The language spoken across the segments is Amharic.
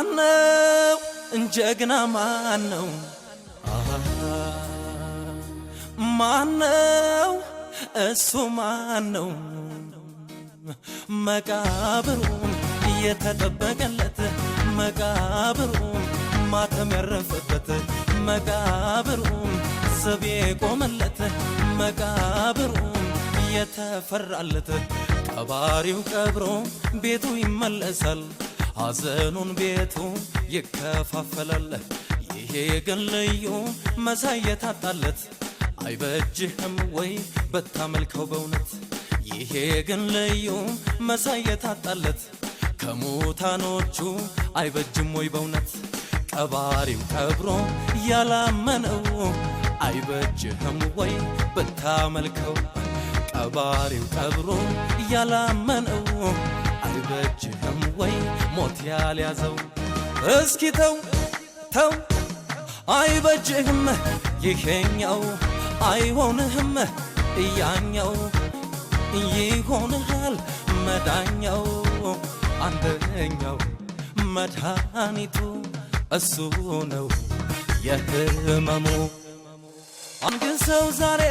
ማነው እንጀግና ማነው ማነው እሱ ማነው መቃብሩን የተጠበቀለት መቃብሩን ማተም ያረፈበት መቃብሩን ዘብ የቆመለት መቃብሩን የተፈራለት ቀባሪው ቀብሮ ቤቱ ይመለሳል ሐዘኑን ቤቱ ይከፋፈላል ይሄ ግን ልዩ መሳይ የታጣለት አይበጅህም ወይ በታመልከው በእውነት ይሄ ግን ልዩ መሳይ የታጣለት ከሙታኖቹ አይበጅም ወይ በእውነት ቀባሪው ቀብሮ ያላመነው አይበጅህም ወይ በታመልከው ቀባሪው ቀብሮ ያላመነው አይበጅህም ወይ ሞት ያልያዘው እስኪ ተው ተው አይበጅህም ይሄኛው አይሆንህም ያኛው ይሆንሃል መዳኛው አንደኛው መድኃኒቱ እሱ ነው የህመሙ አንግሰው ዛሬ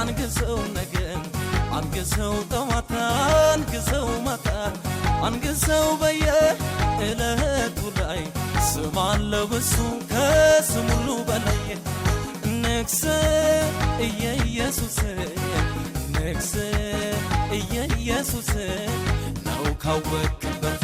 አንግሰው ነገ አንግሰው ጠዋት አንግሰው ማታ አንግሰው በየዕለቱ ላይ ስም አለው እሱ ከስም ሁሉ በላይ ንግስ ኢየሱስ ንግስ ኢየሱስ ነው ካወቅበት